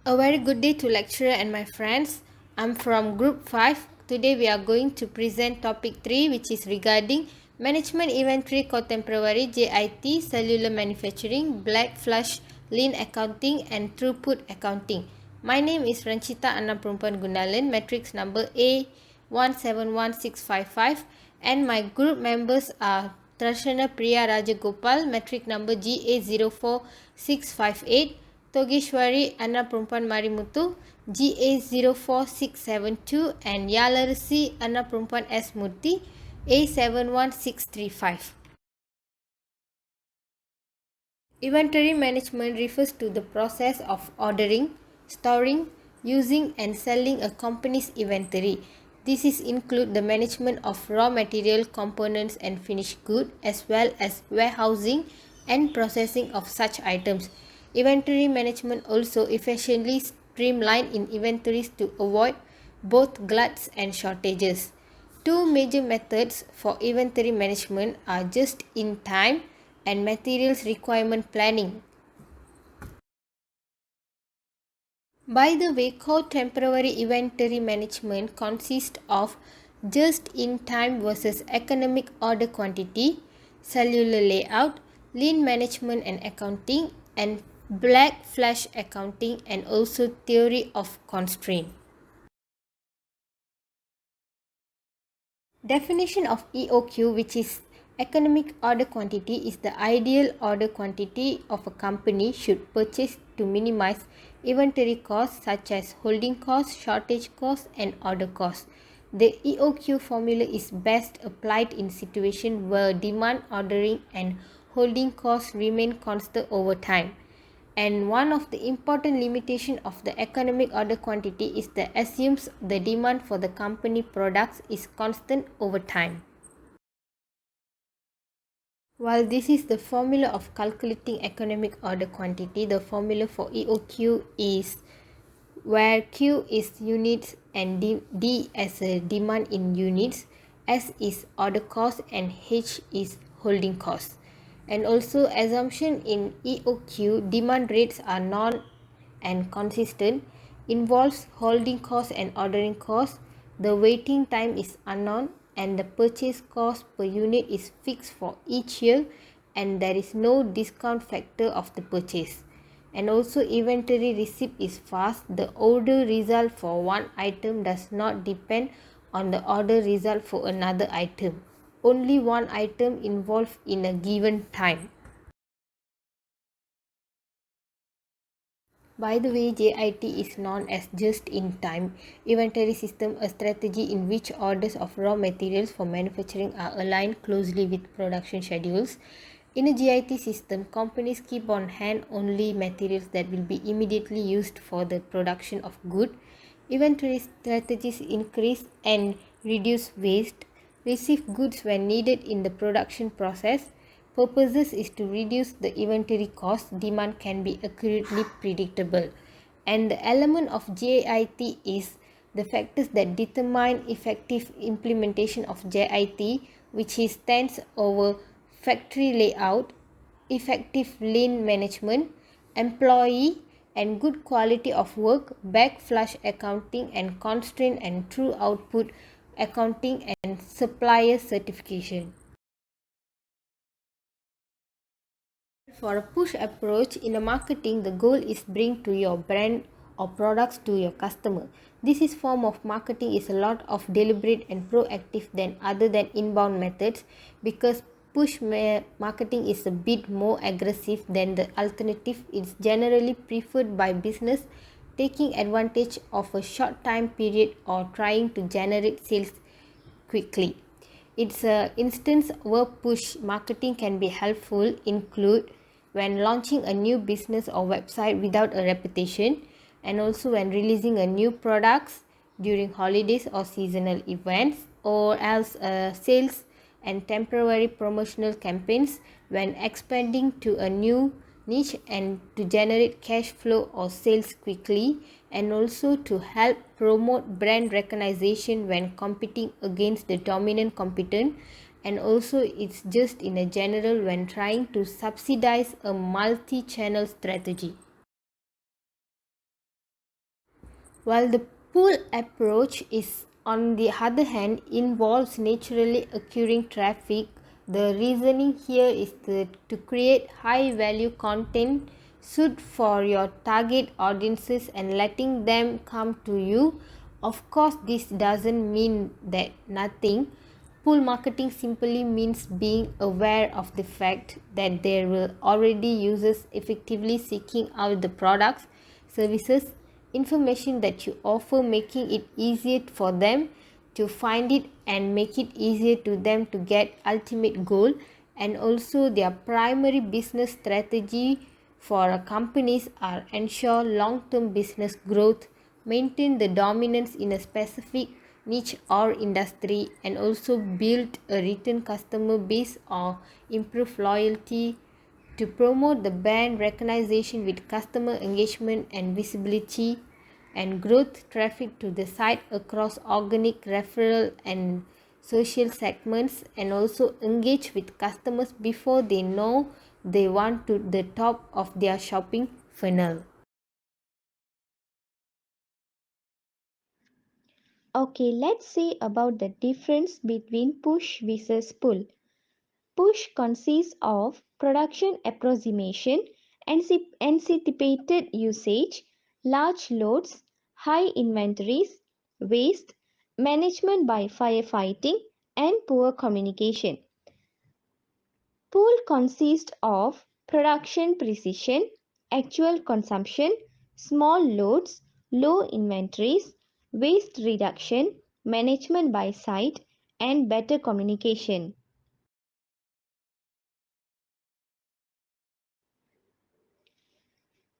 A very good day to lecturer and my friends. I'm from group 5. Today we are going to present topic 3, which is regarding management inventory contemporary JIT, cellular manufacturing, black flush, lean accounting and throughput accounting. My name is Ranchita Anna Perempuan Gundalan, matrix number A171655, and my group members are Trashana Priya Rajagopal, matric number GA04658, Togeshwari Anna Perempuan Marimutu, GA04672, and Yalarasi Anna Perempuan S. Murthy, A71635. Inventory management refers to the process of ordering, storing, using and selling a company's inventory. This include the management of raw material, components and finished goods, as well as warehousing and processing of such items. Inventory management also efficiently streamline in inventories to avoid both gluts and shortages. Two major methods for inventory management are just-in-time and materials requirement planning. By the way, core temporary inventory management consists of just-in-time versus economic order quantity, cellular layout, lean management and accounting, and black flash accounting, and also theory of constraint. Definition of EOQ, which is economic order quantity, is the ideal order quantity of a company should purchase to minimize inventory costs such as holding costs, shortage costs, and order costs. The EOQ formula is best applied in situations where demand, ordering, and holding costs remain constant over time. And one of the important limitations of the economic order quantity is that assumes the demand for the company products is constant over time. While this is the formula of calculating economic order quantity, the formula for EOQ is where Q is units and D as a demand in units, S is order cost and H is holding cost. And also assumption in EOQ, demand rates are non and consistent, involves holding cost and ordering cost, the waiting time is unknown, and the purchase cost per unit is fixed for each year, and there is no discount factor of the purchase. And also inventory receipt is fast. The order result for one item does not depend on the order result for another item. Only one item involved in a given time. By the way, JIT is known as just-in-time inventory system, a strategy in which orders of raw materials for manufacturing are aligned closely with production schedules. In a JIT system, companies keep on hand only materials that will be immediately used for the production of goods. Inventory strategies increase and reduce waste, receive goods when needed in the production process. Purposes is to reduce the inventory cost. Demand can be accurately predictable. And the element of JIT is the factors that determine effective implementation of JIT, which is stands over factory layout, effective lean management, employee and good quality of work, back flush accounting and constraint and true output accounting, and supplier certification. For a push approach in the marketing, the goal is bring to your brand or products to your customer. This is form of marketing is a lot of deliberate and proactive than other than inbound methods, because push marketing is a bit more aggressive than the alternative. It's generally preferred by business taking advantage of a short time period or trying to generate sales quickly. It's an instance where push marketing can be helpful include when launching a new business or website without a reputation, and also when releasing a new products during holidays or seasonal events, or else sales and temporary promotional campaigns when expanding to a new niche and to generate cash flow or sales quickly, and also to help promote brand recognition when competing against the dominant competent, and also it's just in a general when trying to subsidize a multi-channel strategy. While the pull approach is, on the other hand, involves naturally occurring traffic, the reasoning here is to create high value content suit for your target audiences and letting them come to you. Of course, this doesn't mean that nothing. Pull marketing simply means being aware of the fact that there will already users effectively seeking out the products, services, information that you offer, making it easier for them to find it and make it easier to them to get ultimate goal. And also their primary business strategy for companies are ensure long-term business growth, maintain the dominance in a specific niche or industry, and also build a return customer base or improve loyalty to promote the brand recognition with customer engagement and visibility and growth traffic to the site across organic referral and social segments, and also engage with customers before they know they want to the top of their shopping funnel. Okay, let's see about the difference between push versus pull. Push consists of production approximation, anticipated usage, large loads, high inventories, waste, management by firefighting, and poor communication. Pull consists of production precision, actual consumption, small loads, low inventories, waste reduction, management by site, and better communication.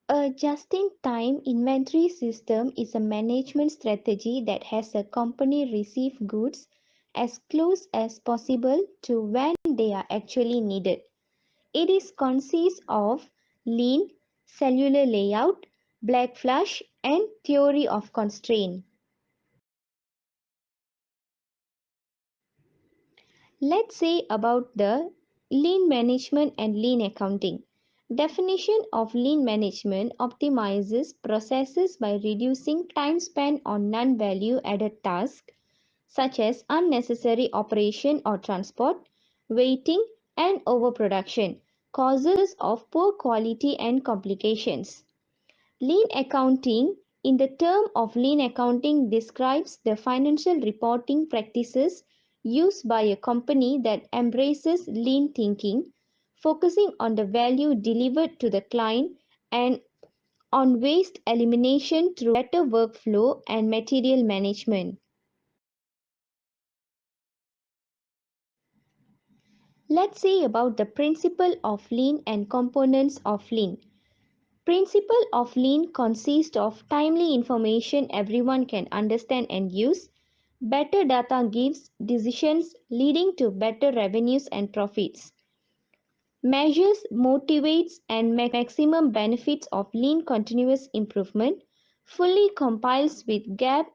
A just-in-time inventory system is a management strategy that has a company receive goods as close as possible to when they are actually needed. It is consists of lean, cellular layout, black flush, and theory of constraint. Let's say about the lean management and lean accounting. Definition of lean management optimizes processes by reducing time spent on non-value added tasks such as unnecessary operation or transport, waiting, and overproduction, causes of poor quality and complications. Lean accounting, in the term of lean accounting, describes the financial reporting practices used by a company that embraces lean thinking, focusing on the value delivered to the client and on waste elimination through better workflow and material management. Let's see about the principle of lean and components of lean. Principle of lean consists of timely information everyone can understand and use. Better data gives decisions leading to better revenues and profits. Measures, motivates, and maximum benefits of lean continuous improvement. Fully complies with gap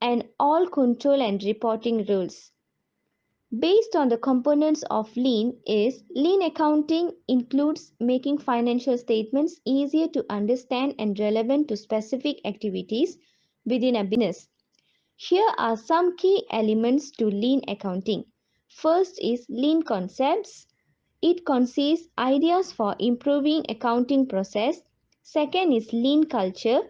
and all control and reporting rules. Based on the components of lean is lean accounting includes making financial statements easier to understand and relevant to specific activities within a business. Here are some key elements to lean accounting. First is lean concepts. It consists ideas for improving accounting process. Second is lean culture,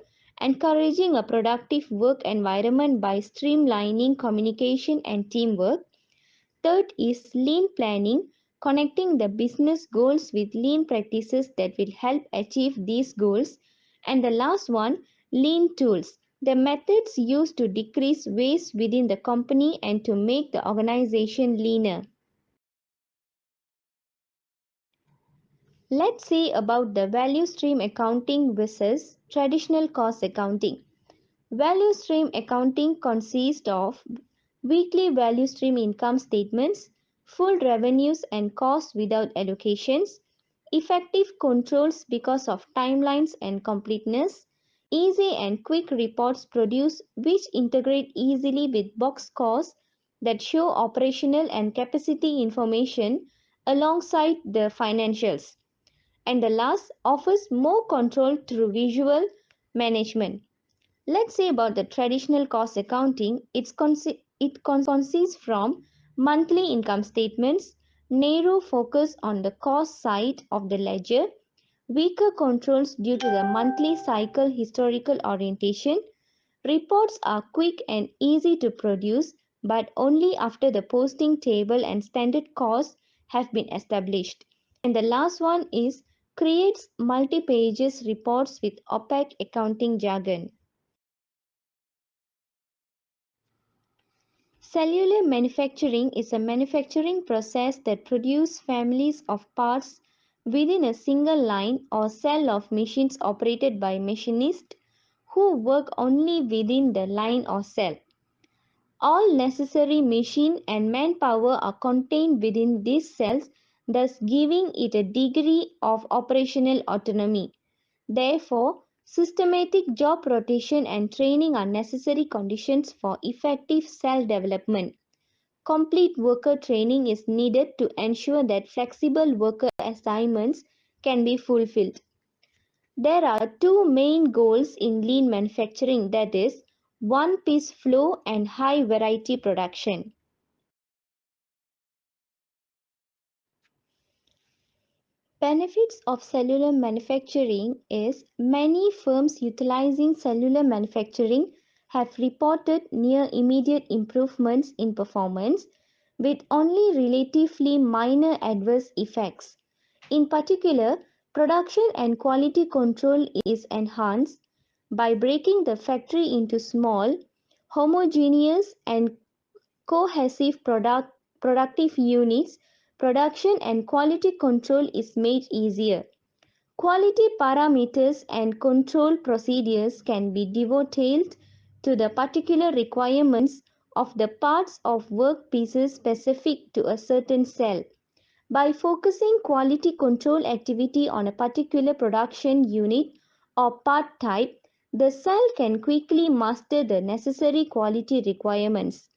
encouraging a productive work environment by streamlining communication and teamwork. Third is lean planning, connecting the business goals with lean practices that will help achieve these goals. And the last one, lean tools, the methods used to decrease waste within the company and to make the organization leaner. Let's see about the value stream accounting versus traditional cost accounting. Value stream accounting consists of weekly value stream income statements, full revenues and costs without allocations, effective controls because of timelines and completeness, easy and quick reports produced which integrate easily with box scores that show operational and capacity information alongside the financials. And the last offers more control through visual management. Let's say about the traditional cost accounting, it consists from monthly income statements, narrow focus on the cost side of the ledger, weaker controls due to the monthly cycle historical orientation. Reports are quick and easy to produce, but only after the posting table and standard costs have been established. And the last one is creates multi-pages reports with opaque accounting jargon. Cellular manufacturing is a manufacturing process that produces families of parts within a single line or cell of machines operated by machinists who work only within the line or cell. All necessary machine and manpower are contained within these cells, thus giving it a degree of operational autonomy. Therefore, systematic job rotation and training are necessary conditions for effective cell development. Complete worker training is needed to ensure that flexible worker assignments can be fulfilled. There are two main goals in lean manufacturing, that is, one-piece flow and high variety production. Benefits of cellular manufacturing is many firms utilizing cellular manufacturing have reported near immediate improvements in performance with only relatively minor adverse effects. In particular, production and quality control is enhanced by breaking the factory into small, homogeneous and cohesive productive units. Production and quality control is made easier. Quality parameters and control procedures can be devoted to the particular requirements of the parts of work pieces specific to a certain cell. By focusing quality control activity on a particular production unit or part type, the cell can quickly master the necessary quality requirements.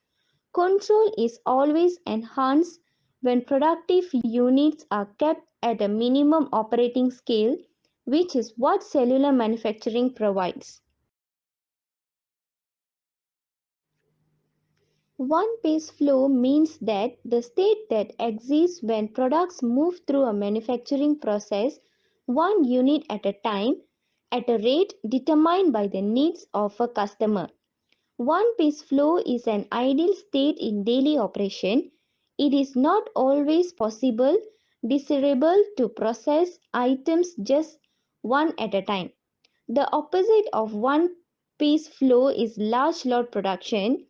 Control is always enhanced when productive units are kept at a minimum operating scale, which is what cellular manufacturing provides. One-piece flow means that the state that exists when products move through a manufacturing process one unit at a time at a rate determined by the needs of a customer. One-piece flow is an ideal state in daily operation. It is not always possible, desirable to process items just one at a time. The opposite of one-piece flow is large lot production.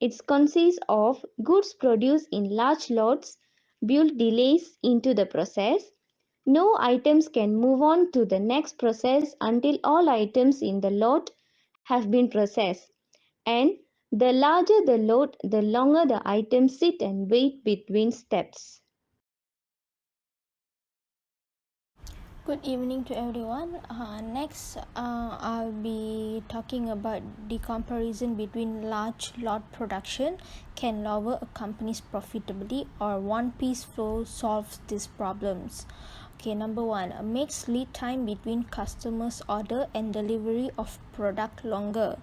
It consists of goods produced in large lots, build delays into the process. No items can move on to the next process until all items in the lot have been processed. And the larger the load, the longer the items sit and wait between steps. Good evening to everyone. Next, I'll be talking about the comparison between large lot production can lower a company's profitability or one-piece flow solves these problems. Okay, number one, makes lead time between customers' order and delivery of product longer.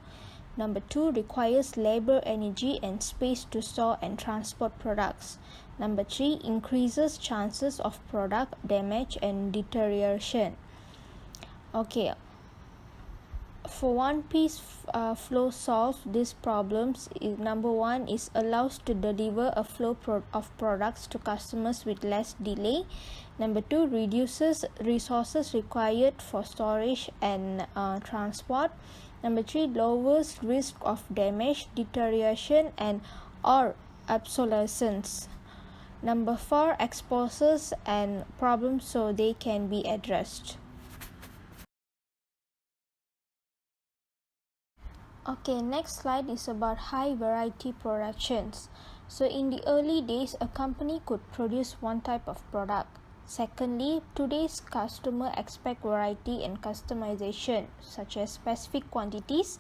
Number two, requires labor, energy, and space to store and transport products. Number three, increases chances of product damage and deterioration. Okay, for one piece flow solve these problems is number one is allows to deliver a flow of products to customers with less delay. Number two, reduces resources required for storage and transport. Number three, lowers risk of damage, deterioration, and or obsolescence. Number four, exposes and problems so they can be addressed. Okay, next slide is about high variety productions. So in the early days, a company could produce one type of product. Secondly, today's customer expect variety and customization, such as specific quantities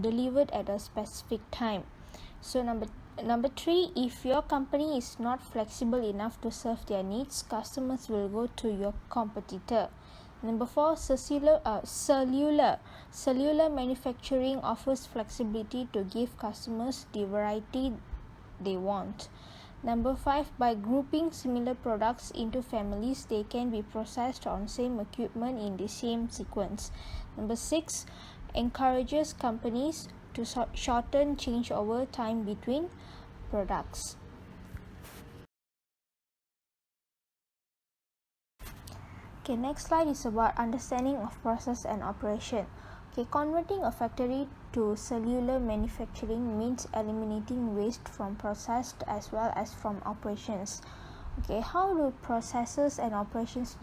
delivered at a specific time. So number three, if your company is not flexible enough to serve their needs, customers will go to your competitor. Number four, cellular Cellular manufacturing offers flexibility to give customers the variety they want. Number 5, by grouping similar products into families, they can be processed on same equipment in the same sequence. Number 6, encourages companies to shorten changeover time between products. Okay, next slide is about understanding of process and operation. Okay, converting a factory to cellular manufacturing means eliminating waste from processed as well as from operations. Okay, how do processes and operations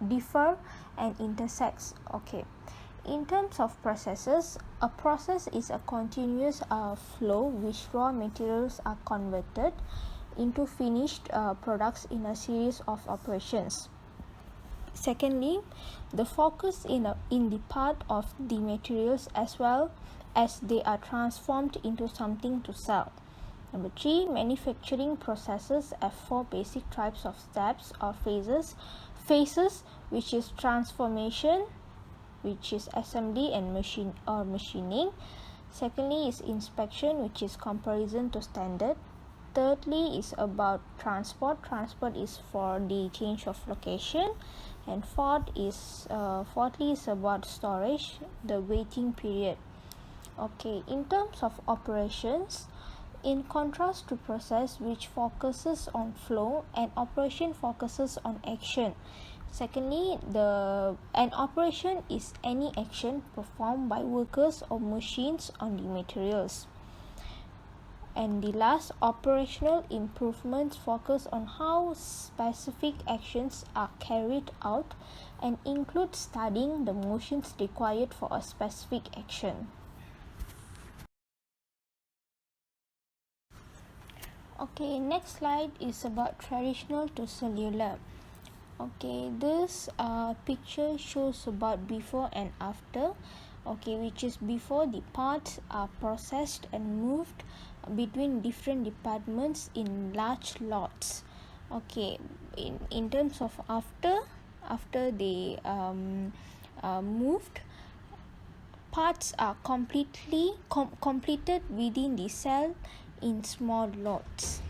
differ and intersect? Okay, in terms of processes, a process is a continuous flow which raw materials are converted into finished products in a series of operations. Secondly, the focus in the part of the materials as well as they are transformed into something to sell. Number 3, manufacturing processes have 4 basic types of steps or phases. Phases, which is transformation, which is assembly and machining. Secondly is inspection, which is comparison to standard. Thirdly is about transport. Transport is for the change of location. And fourthly is about storage, the waiting period. Okay, in terms of operations, in contrast to process which focuses on flow, and operation focuses on action. Secondly, an operation is any action performed by workers or machines on the materials. And the last, operational improvements focus on how specific actions are carried out and include studying the motions required for a specific action. Okay, next slide is about traditional to cellular. Okay, this picture shows about before and after. Okay, which is before the parts are processed and moved between different departments in large lots. Okay, in terms of after they moved, parts are completed within the cell in small lots.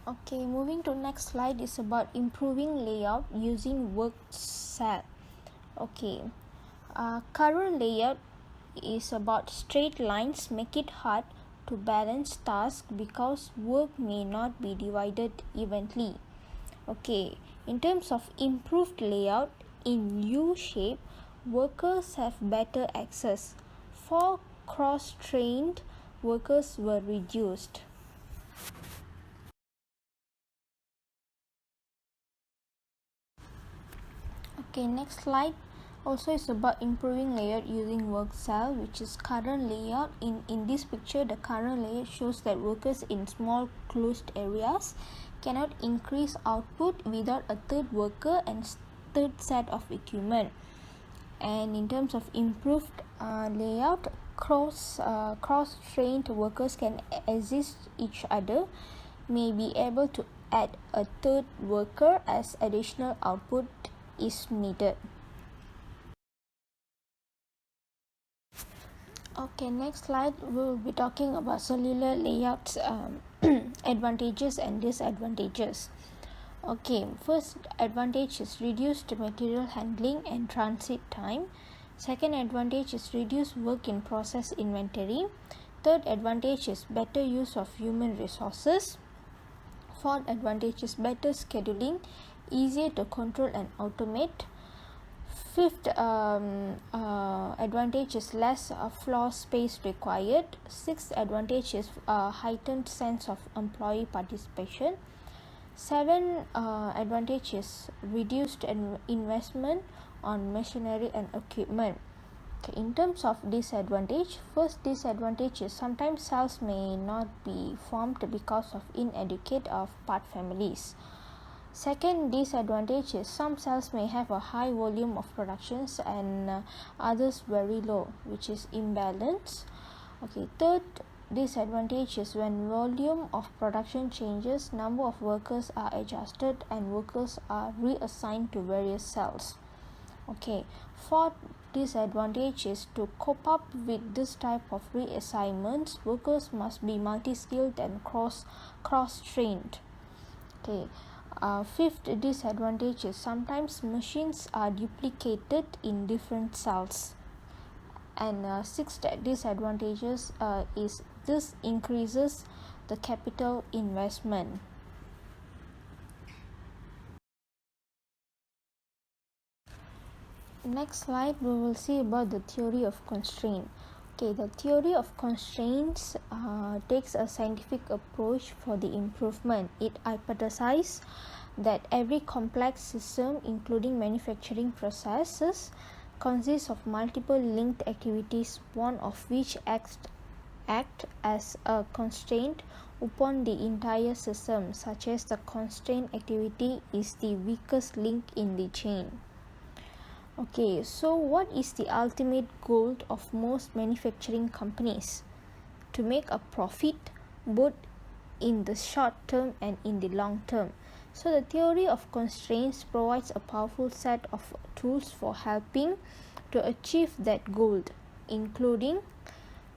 Okay, moving to next slide is about improving layout using work cell. Okay, current layout is about straight lines make it hard to balance tasks because work may not be divided evenly. Okay, in terms of improved layout in U shape, workers have better access. 4 cross-trained workers were reduced. Okay, next slide also is about improving layout using work cell, which is current layout. In this picture, the current layout shows that workers in small closed areas cannot increase output without a third worker and third set of equipment. And in terms of improved layout, cross-trained workers can assist each other, may be able to add a third worker as additional output is needed. Okay, next slide we'll be talking about cellular layouts advantages and disadvantages. Okay, first advantage is reduced material handling and transit time. Second advantage is reduced work in process inventory. Third advantage is better use of human resources. Fourth advantage is better scheduling, easier to control and automate. Fifth advantage is less floor space required. Sixth advantage is heightened sense of employee participation. 7 advantage is reduced investment on machinery and equipment. Okay, in terms of disadvantage, first disadvantage is sometimes cells may not be formed because of inadequate of part families. Second disadvantage is some cells may have a high volume of productions and others very low, which is imbalance. Okay, third disadvantage is when volume of production changes, number of workers are adjusted and workers are reassigned to various cells. Okay, fourth disadvantage is to cope up with this type of reassignments, workers must be multi-skilled and cross-trained. Okay, fifth disadvantage is sometimes machines are duplicated in different cells. And sixth disadvantages is this increases the capital investment. Next slide, we will see about the theory of constraint. Okay, the theory of constraints takes a scientific approach for the improvement. It hypothesizes that every complex system, including manufacturing processes, consists of multiple linked activities, one of which act as a constraint upon the entire system, such as the constraint activity is the weakest link in the chain. Okay, so what is the ultimate goal of most manufacturing companies? To make a profit both in the short term and in the long term. So the theory of constraints provides a powerful set of tools for helping to achieve that goal, including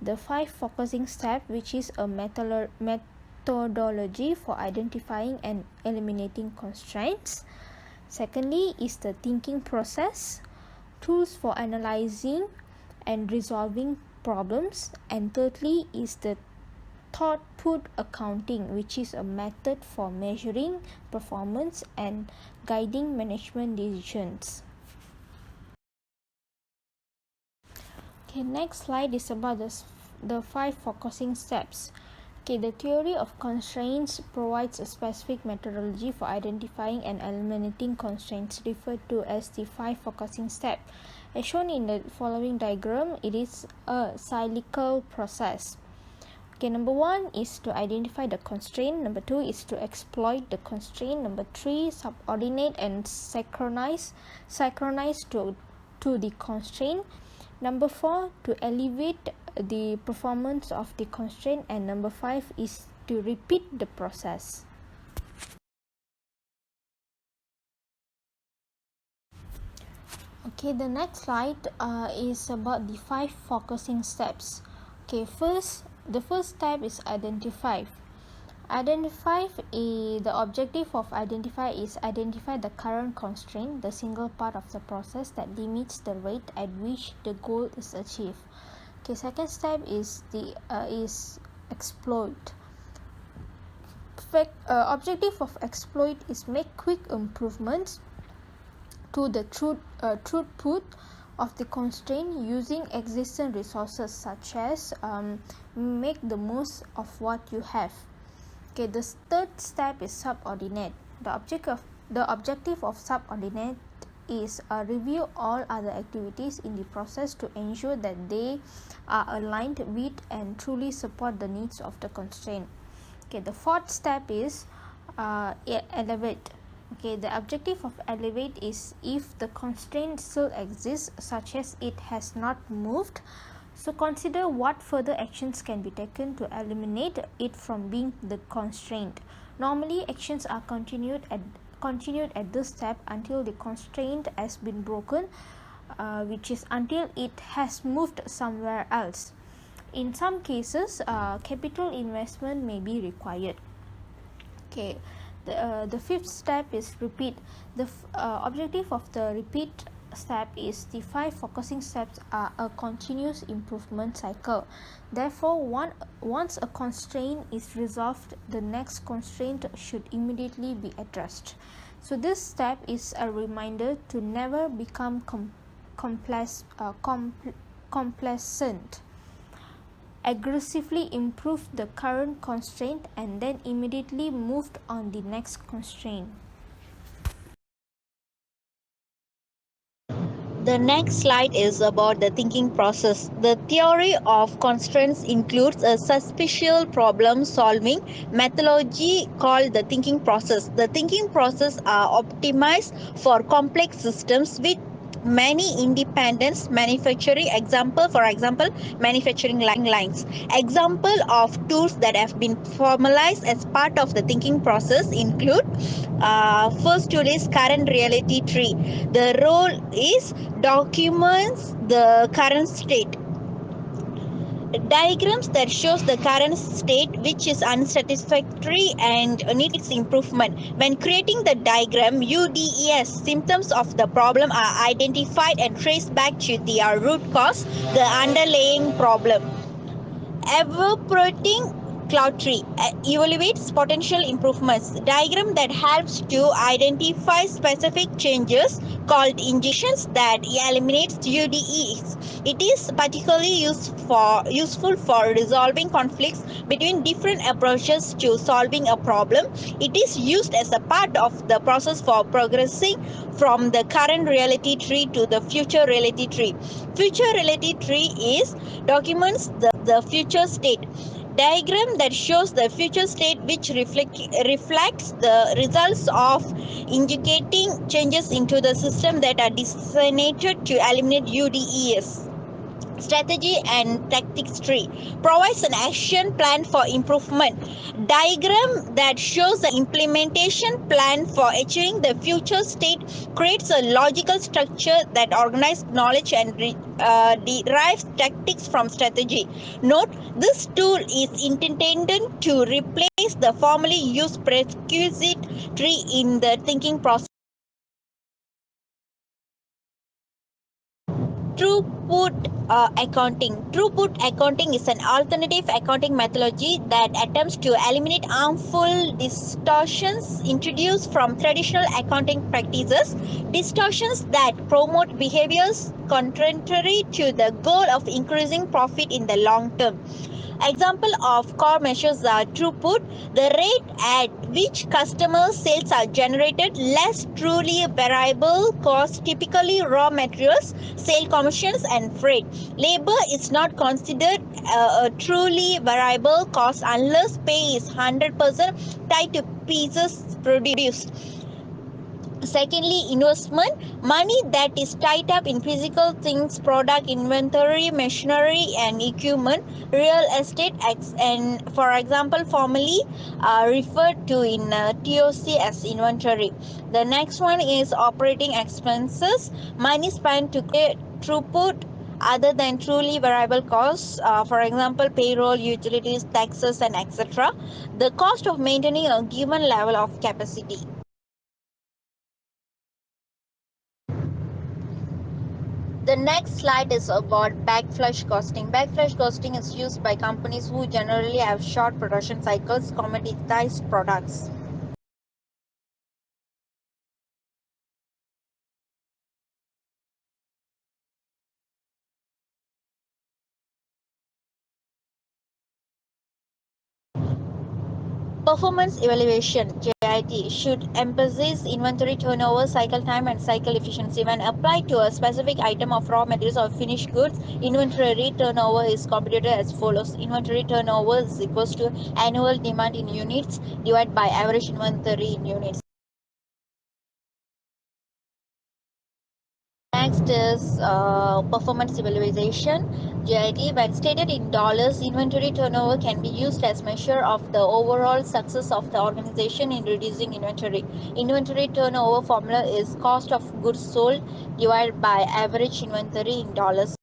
the 5 focusing steps, which is a methodology for identifying and eliminating constraints. Secondly is the thinking process, tools for analyzing and resolving problems. And thirdly is the throughput accounting, which is a method for measuring performance and guiding management decisions. Okay, next slide is about the 5 focusing steps. Okay, the theory of constraints provides a specific methodology for identifying and eliminating constraints, referred to as the 5 focusing steps. As shown in the following diagram, it is a cyclical process. Okay, number 1 is to identify the constraint. Number 2 is to exploit the constraint. Number 3, subordinate and synchronize to the constraint. Number 4, to elevate the performance of the constraint. And number 5 is to repeat the process. Okay, the next slide is about the 5 focusing steps. Okay, the first step is identify. The objective of identify is identify the current constraint, the single part of the process that limits the rate at which the goal is achieved. Okay, second step is exploit. Objective of exploit is make quick improvements to the throughput of the constraint using existing resources, such as make the most of what you have. Okay, the third step is subordinate. The objective of subordinate is review all other activities in the process to ensure that they are aligned with and truly support the needs of the constraint. Okay, the fourth step is elevate. Okay, the objective of elevate is if the constraint still exists, such as it has not moved, so consider what further actions can be taken to eliminate it from being the constraint. Normally, actions are continued at this step until the constraint has been broken, which is until it has moved somewhere else. In some cases, capital investment may be required. Okay, the fifth step is repeat. The objective of the repeat step is the 5 focusing steps are a continuous improvement cycle. Therefore, once a constraint is resolved, the next constraint should immediately be addressed. So this step is a reminder to never become complacent. Aggressively improve the current constraint and then immediately moved on the next constraint. The next slide is about the thinking process. The theory of constraints includes a suspicious problem-solving methodology called the thinking process. The thinking process are optimized for complex systems with many independent manufacturing for example, manufacturing lines. Example of tools that have been formalized as part of the thinking process include first tool is current reality tree. The role is documents the current state. Diagrams that shows the current state which is unsatisfactory and needs improvement. When creating the diagram, UDES symptoms of the problem are identified and traced back to their root cause, the underlying problem. Evaporating cloud tree evaluates potential improvements. Diagram that helps to identify specific changes called injections that eliminates UDEs. It is particularly useful for resolving conflicts between different approaches to solving a problem. It is used as a part of the process for progressing from the current reality tree to the future reality tree. Future reality tree is documents the future state. Diagram that shows the future state which reflects the results of indicating changes into the system that are designated to eliminate UDEs. Strategy and tactics tree provides an action plan for improvement. Diagram that shows the implementation plan for achieving the future state creates a logical structure that organizes knowledge and derives tactics from strategy. Note, this tool is intended to replace the formerly used prerequisite tree in the thinking process. Throughput accounting is an alternative accounting methodology that attempts to eliminate harmful distortions introduced from traditional accounting practices, distortions that promote behaviors contrary to the goal of increasing profit in the long term. Example of core measures are throughput, the rate at which customer sales are generated, less truly variable costs, typically raw materials, sale commissions, and freight. Labor is not considered a truly variable cost unless pay is 100% tied to pieces produced. Secondly, investment, money that is tied up in physical things, product, inventory, machinery, and equipment, real estate, and for example, formerly referred to in TOC as inventory. The next one is operating expenses, money spent to create throughput other than truly variable costs, for example, payroll, utilities, taxes, and etc. The cost of maintaining a given level of capacity. The next slide is about backflush costing. Backflush costing is used by companies who generally have short production cycles, commoditized products. Performance evaluation (JIT) should emphasize inventory turnover, cycle time, and cycle efficiency. When applied to a specific item of raw materials or finished goods, inventory turnover is computed as follows. Inventory turnover is equals to annual demand in units divided by average inventory in units. Next is performance evaluation (GIT). When stated in dollars, inventory turnover can be used as measure of the overall success of the organization in reducing inventory. Inventory turnover formula is cost of goods sold divided by average inventory in dollars.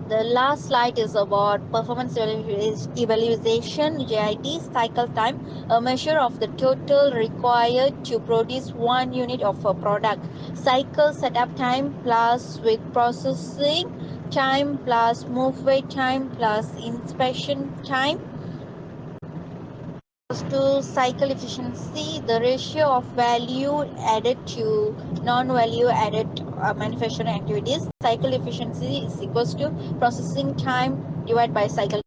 The last slide is about performance evaluation (JIT). Cycle time, a measure of the total required to produce one unit of a product. Cycle setup time plus with processing time plus move wait time plus inspection time to cycle efficiency, the ratio of value added to non-value added manufacturing activities. Cycle efficiency is equals to processing time divided by cycle